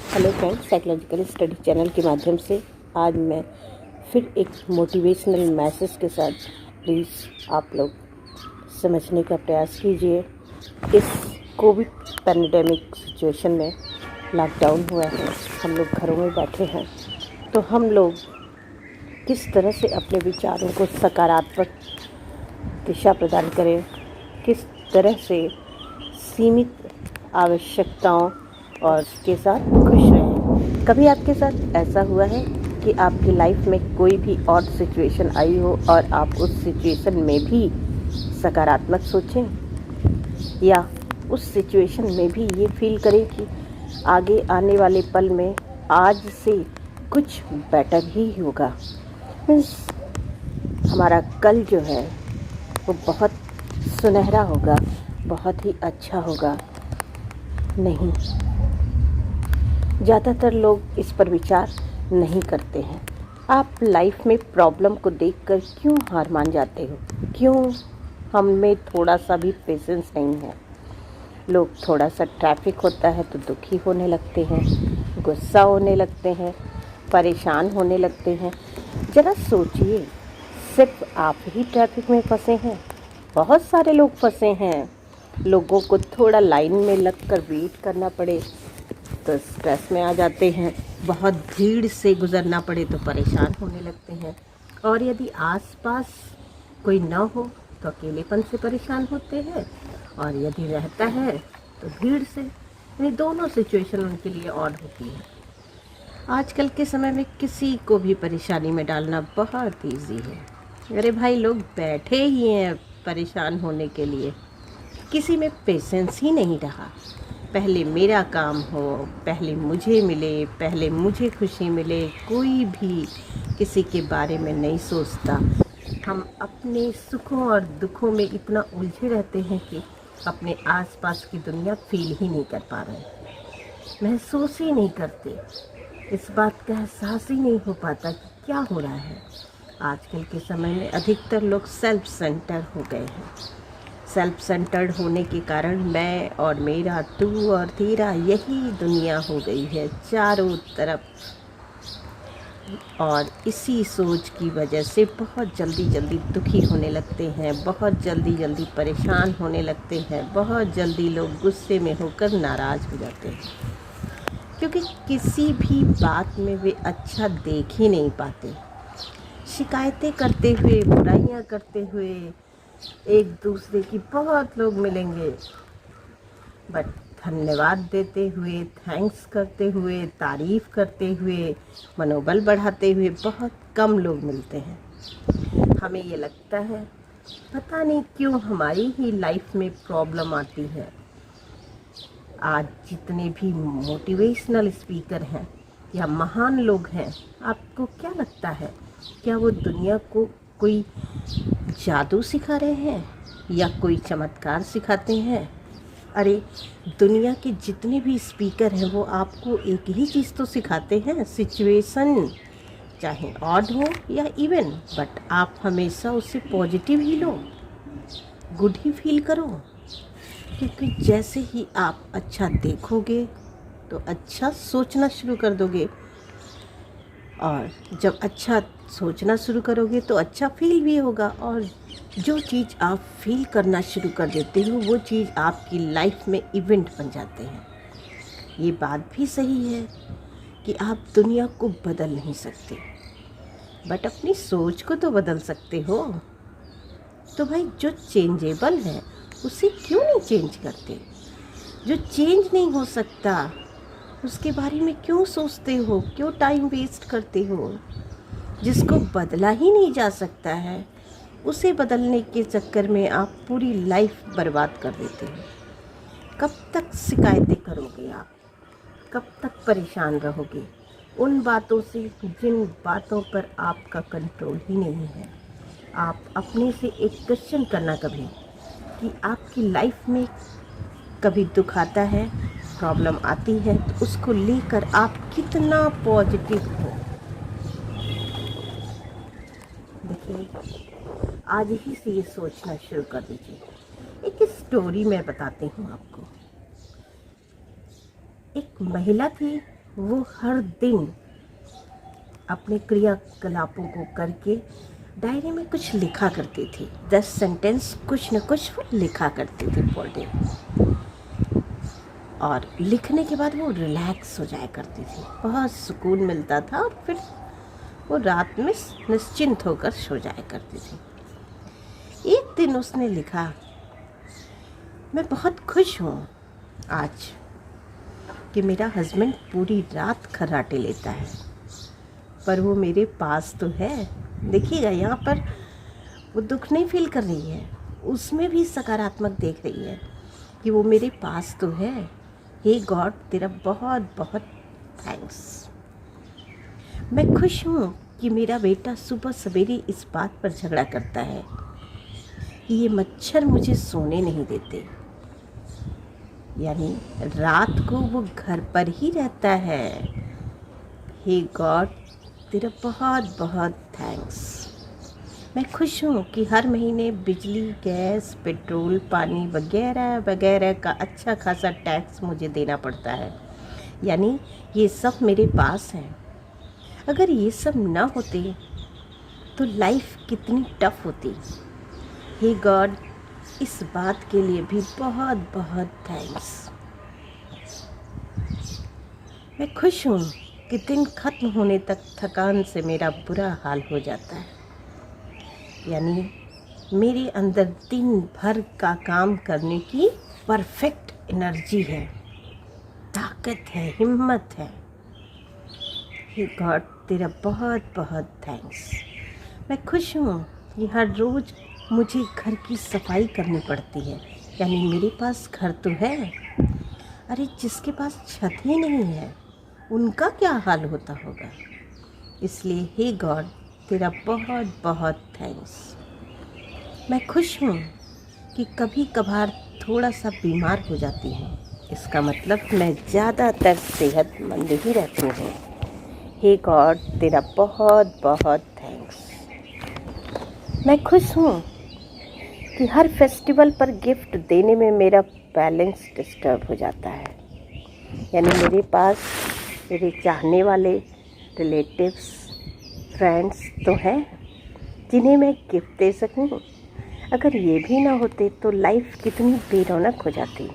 Hello friends, psychological study channel के माध्यम से आज मैं फिर एक मोटिवेशनल मैसेज के साथ प्लीज़ आप लोग समझने का प्रयास कीजिए। इस कोविड पैंडेमिक सिचुएशन में लॉकडाउन हुआ है, हम लोग घरों में बैठे हैं, तो हम लोग किस तरह से अपने विचारों को सकारात्मक दिशा प्रदान करें, किस तरह से सीमित आवश्यकताओं और के साथ खुश रहें। कभी आपके साथ ऐसा हुआ है कि आपकी लाइफ में कोई भी और सिचुएशन आई हो और आप उस सिचुएशन में भी सकारात्मक सोचें, या उस सिचुएशन में भी ये फील करें कि आगे आने वाले पल में आज से कुछ बेटर ही होगा। मीन्स हमारा कल जो है वो बहुत सुनहरा होगा, बहुत ही अच्छा होगा। नहीं, ज़्यादातर लोग इस पर विचार नहीं करते हैं। आप लाइफ में प्रॉब्लम को देखकर क्यों हार मान जाते हो? क्यों हम में थोड़ा सा भी पेशेंस नहीं है? लोग थोड़ा सा ट्रैफिक होता है तो दुखी होने लगते हैं, गुस्सा होने लगते हैं, परेशान होने लगते हैं। ज़रा सोचिए, सिर्फ आप ही ट्रैफिक में फंसे हैं? बहुत सारे लोग फंसे हैं। लोगों को थोड़ा लाइन में लगकर वेट करना पड़े तो स्ट्रेस में आ जाते हैं, बहुत भीड़ से गुज़रना पड़े तो परेशान होने लगते हैं, और यदि आसपास कोई ना हो तो अकेलेपन से परेशान होते हैं, और यदि रहता है तो भीड़ से। यानी दोनों सिचुएशन उनके लिए ऑड होती है। आजकल के समय में किसी को भी परेशानी में डालना बहुत ईजी है। अरे भाई, लोग बैठे ही हैं परेशान होने के लिए। किसी में पेशेंस ही नहीं रहा। पहले मेरा काम हो, पहले मुझे मिले, पहले मुझे खुशी मिले, कोई भी किसी के बारे में नहीं सोचता। हम अपने सुखों और दुखों में इतना उलझे रहते हैं कि अपने आसपास की दुनिया फील ही नहीं कर पा रहे, महसूस ही नहीं करते, इस बात का एहसास ही नहीं हो पाता कि क्या हो रहा है। आजकल के समय में अधिकतर लोग सेल्फ सेंटर हो गए हैं। सेल्फ सेंटर्ड होने के कारण मैं और मेरा, तू और तेरा, यही दुनिया हो गई है चारों तरफ। और इसी सोच की वजह से बहुत जल्दी जल्दी दुखी होने लगते हैं, बहुत जल्दी जल्दी परेशान होने लगते हैं, बहुत जल्दी लोग गुस्से में होकर नाराज़ हो जाते हैं, क्योंकि किसी भी बात में वे अच्छा देख ही नहीं पाते। शिकायतें करते हुए, बुराइयां करते हुए एक दूसरे की बहुत लोग मिलेंगे, बट धन्यवाद देते हुए, थैंक्स करते हुए, तारीफ़ करते हुए, मनोबल बढ़ाते हुए बहुत कम लोग मिलते हैं। हमें ये लगता है पता नहीं क्यों हमारी ही लाइफ में प्रॉब्लम आती है। आज जितने भी मोटिवेशनल स्पीकर हैं या महान लोग हैं, आपको क्या लगता है, क्या वो दुनिया को कोई जादू सिखा रहे हैं या कोई चमत्कार सिखाते हैं? अरे, दुनिया के जितने भी स्पीकर हैं वो आपको एक ही चीज़ तो सिखाते हैं, सिचुएशन चाहे ऑड हो या इवन, बट आप हमेशा उससे पॉजिटिव ही लो, गुड ही फील करो। क्योंकि जैसे ही आप अच्छा देखोगे तो अच्छा सोचना शुरू कर दोगे, और जब अच्छा सोचना शुरू करोगे तो अच्छा फील भी होगा, और जो चीज़ आप फील करना शुरू कर देते हो वो चीज़ आपकी लाइफ में इवेंट बन जाते हैं। ये बात भी सही है कि आप दुनिया को बदल नहीं सकते, बट अपनी सोच को तो बदल सकते हो। तो भाई, जो चेंजेबल है उसे क्यों नहीं चेंज करते? जो चेंज नहीं हो सकता उसके बारे में क्यों सोचते हो, क्यों टाइम वेस्ट करते हो? जिसको बदला ही नहीं जा सकता है उसे बदलने के चक्कर में आप पूरी लाइफ बर्बाद कर देते हो। कब तक शिकायतें करोगे आप? कब तक परेशान रहोगे उन बातों से जिन बातों पर आपका कंट्रोल ही नहीं है? आप अपने से एक क्वेश्चन करना कभी कि आपकी लाइफ में कभी दुख आता है, प्रॉब्लम आती है, तो उसको लेकर आप कितना पॉजिटिव हो। देखिए, आज ही से ये सोचना शुरू कर दीजिए। एक स्टोरी मैं बताती हूँ आपको। एक महिला थी वो हर दिन अपने क्रियाकलापों को करके डायरी में कुछ लिखा करती थी। 10 सेंटेंस कुछ न कुछ वो लिखा करती थी पर डे, और लिखने के बाद वो रिलैक्स हो जाया करती थी, बहुत सुकून मिलता था, और फिर वो रात में निश्चिंत होकर सो जाया करती थी। एक दिन उसने लिखा, मैं बहुत खुश हूँ आज कि मेरा हस्बैंड पूरी रात खर्राटे लेता है, पर वो मेरे पास तो है। देखिएगा, यहाँ पर वो दुख नहीं फील कर रही है, उसमें भी सकारात्मक देख रही है कि वो मेरे पास तो है। हे गॉड, तेरा बहुत बहुत थैंक्स। मैं खुश हूँ कि मेरा बेटा सुबह सवेरे इस बात पर झगड़ा करता है कि ये मच्छर मुझे सोने नहीं देते, यानी रात को वो घर पर ही रहता है। हे गॉड, तेरा बहुत बहुत थैंक्स। मैं खुश हूँ कि हर महीने बिजली, गैस, पेट्रोल, पानी वगैरह वगैरह का अच्छा खासा टैक्स मुझे देना पड़ता है, यानी ये सब मेरे पास है। अगर ये सब ना होते तो लाइफ कितनी टफ होती। हे गॉड, इस बात के लिए भी बहुत बहुत थैंक्स। मैं खुश हूँ कि दिन खत्म होने तक थकान से मेरा बुरा हाल हो जाता है, यानी मेरे अंदर दिन भर का काम करने की परफेक्ट एनर्जी है, ताकत है, हिम्मत है। हे गॉड, तेरा बहुत बहुत थैंक्स। मैं खुश हूँ कि हर रोज़ मुझे घर की सफाई करनी पड़ती है, यानी मेरे पास घर तो है। अरे जिसके पास छत ही नहीं है उनका क्या हाल होता होगा। इसलिए हे गॉड, तेरा बहुत बहुत थैंक्स। मैं खुश हूँ कि कभी कभार थोड़ा सा बीमार हो जाती हूँ, इसका मतलब मैं ज़्यादातर सेहतमंद ही रहती हूँ। हे गॉड, तेरा बहुत बहुत थैंक्स। मैं खुश हूँ कि हर फेस्टिवल पर गिफ्ट देने में मेरा बैलेंस डिस्टर्ब हो जाता है, यानी मेरे पास मेरे चाहने वाले रिलेटिव्स, फ्रेंड्स तो हैं जिन्हें मैं गिफ्ट दे सकूं। अगर ये भी ना होते तो लाइफ कितनी बेरौनक हो जाती।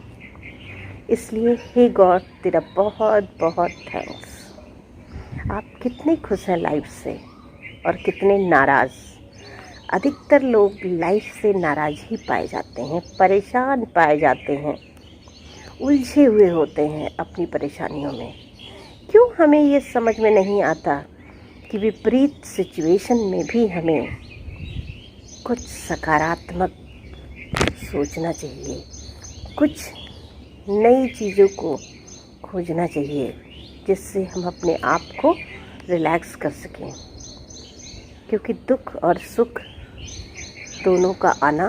इसलिए हे गॉड, तेरा बहुत बहुत थैंक्स। आप कितने खुश हैं लाइफ से और कितने नाराज़। अधिकतर लोग लाइफ से नाराज़ ही पाए जाते हैं, परेशान पाए जाते हैं, उलझे हुए होते हैं अपनी परेशानियों में। क्यों हमें ये समझ में नहीं आता कि विपरीत सिचुएशन में भी हमें कुछ सकारात्मक सोचना चाहिए, कुछ नई चीज़ों को खोजना चाहिए, जिससे हम अपने आप को रिलैक्स कर सकें। क्योंकि दुख और सुख दोनों का आना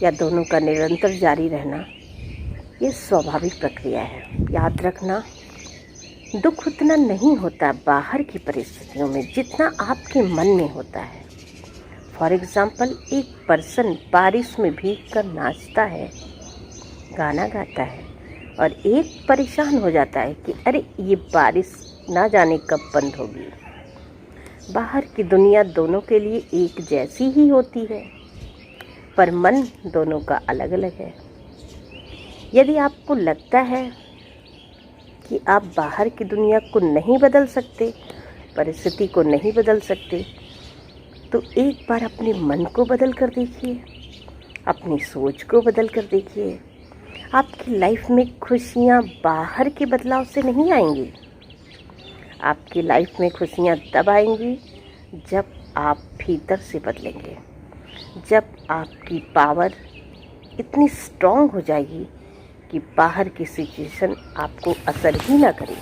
या दोनों का निरंतर जारी रहना ये स्वाभाविक प्रक्रिया है। याद रखना, दुख उतना नहीं होता बाहर की परिस्थितियों में जितना आपके मन में होता है। फॉर एग्ज़ाम्पल, एक पर्सन बारिश में भीग कर नाचता है, गाना गाता है, और एक परेशान हो जाता है कि अरे ये बारिश ना जाने कब बंद होगी। बाहर की दुनिया दोनों के लिए एक जैसी ही होती है, पर मन दोनों का अलग अलग है। यदि आपको लगता है कि आप बाहर की दुनिया को नहीं बदल सकते, परिस्थिति को नहीं बदल सकते, तो एक बार अपने मन को बदल कर देखिए, अपनी सोच को बदल कर देखिए। आपकी लाइफ में खुशियाँ बाहर के बदलाव से नहीं आएंगी। आपकी लाइफ में खुशियाँ तब आएंगी जब आप भीतर से बदलेंगे, जब आपकी पावर इतनी स्ट्रॉन्ग हो जाएगी कि बाहर की सिचुएशन आपको असर ही ना करे।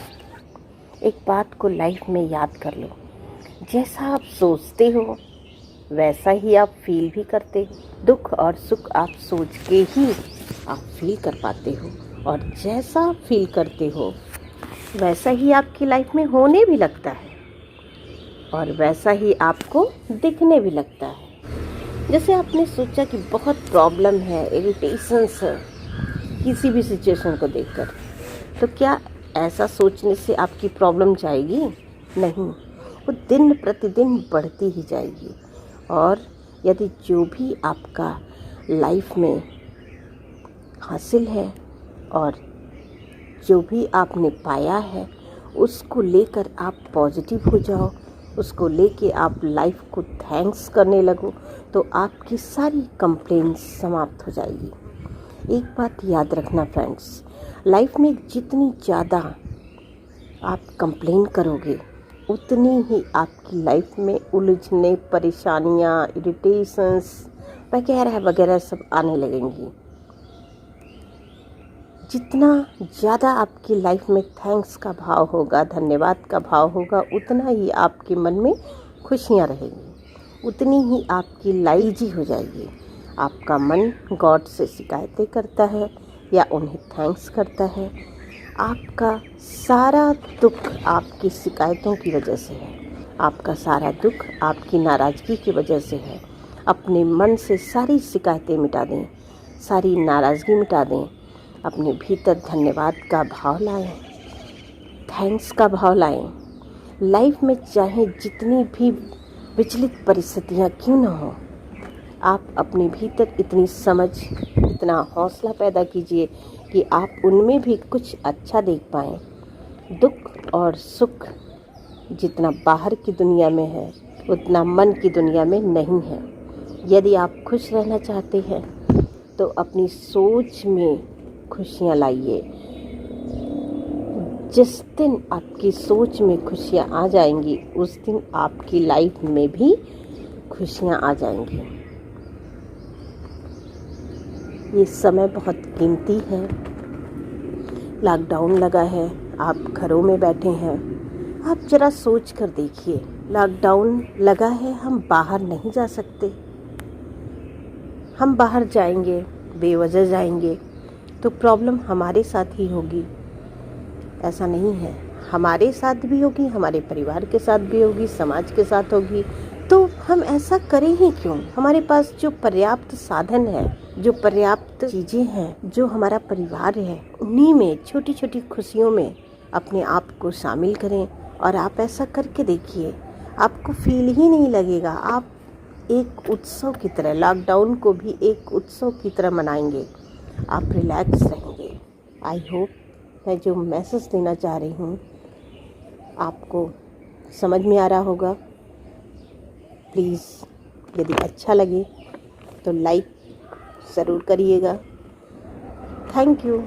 एक बात को लाइफ में याद कर लो, जैसा आप सोचते हो वैसा ही आप फील भी करते हो। दुख और सुख आप सोच के ही आप फील कर पाते हो, और जैसा आप फील करते हो वैसा ही आपकी लाइफ में होने भी लगता है, और वैसा ही आपको दिखने भी लगता है। जैसे आपने सोचा कि बहुत प्रॉब्लम है, इरिटेशंस है किसी भी सिचुएशन को देखकर, तो क्या ऐसा सोचने से आपकी प्रॉब्लम जाएगी? नहीं, वो दिन प्रतिदिन बढ़ती ही जाएगी। और यदि जो भी आपका लाइफ में हासिल है और जो भी आपने पाया है, उसको लेकर आप पॉजिटिव हो जाओ, उसको लेके आप लाइफ को थैंक्स करने लगो, तो आपकी सारी कंप्लेंट्स समाप्त हो जाएगी। एक बात याद रखना फ्रेंड्स, लाइफ में जितनी ज़्यादा आप कंप्लेन करोगे, उतनी ही आपकी लाइफ में उलझने, परेशानियाँ, इरिटेशंस वगैरह वगैरह सब आने लगेंगी। जितना ज़्यादा आपकी लाइफ में थैंक्स का भाव होगा, धन्यवाद का भाव होगा, उतना ही आपके मन में खुशियाँ रहेंगी, उतनी ही आपकी लाइफ ईजी हो जाएगी। आपका मन गॉड से शिकायतें करता है या उन्हें थैंक्स करता है। आपका सारा दुख आपकी शिकायतों की वजह से है, आपका सारा दुख आपकी नाराज़गी की वजह से है। अपने मन से सारी शिकायतें मिटा दें, सारी नाराज़गी मिटा दें, अपने भीतर धन्यवाद का भाव लाएं, थैंक्स का भाव लाएं। लाइफ में चाहे जितनी भी विचलित परिस्थितियाँ क्यों ना हो, आप अपने भीतर इतनी समझ, इतना हौसला पैदा कीजिए कि आप उनमें भी कुछ अच्छा देख पाएं। दुख और सुख जितना बाहर की दुनिया में है, उतना मन की दुनिया में नहीं है। यदि आप खुश रहना चाहते हैं तो अपनी सोच में खुशियाँ लाइए। जिस दिन आपकी सोच में खुशियाँ आ जाएंगी, उस दिन आपकी लाइफ में भी खुशियाँ आ जाएंगी। ये समय बहुत कीमती है। लॉकडाउन लगा है, आप घरों में बैठे हैं। आप ज़रा सोच कर देखिए, लॉकडाउन लगा है, हम बाहर नहीं जा सकते। हम बाहर जाएंगे, बेवजह जाएंगे तो प्रॉब्लम हमारे साथ ही होगी। ऐसा नहीं है, हमारे साथ भी होगी, हमारे परिवार के साथ भी होगी, समाज के साथ होगी। तो हम ऐसा करें ही क्यों? हमारे पास जो पर्याप्त साधन है, जो पर्याप्त चीज़ें हैं, जो हमारा परिवार है, उन्हीं में छोटी छोटी खुशियों में अपने आप को शामिल करें। और आप ऐसा करके देखिए, आपको फील ही नहीं लगेगा। आप एक उत्सव की तरह लॉकडाउन को भी एक उत्सव की तरह मनाएंगे। आप रिलैक्स रहेंगे। आई होप मैं जो मैसेज देना चाह रही हूँ आपको समझ में आ रहा होगा। प्लीज़ यदि अच्छा लगे तो लाइक ज़रूर करिएगा। Thank you.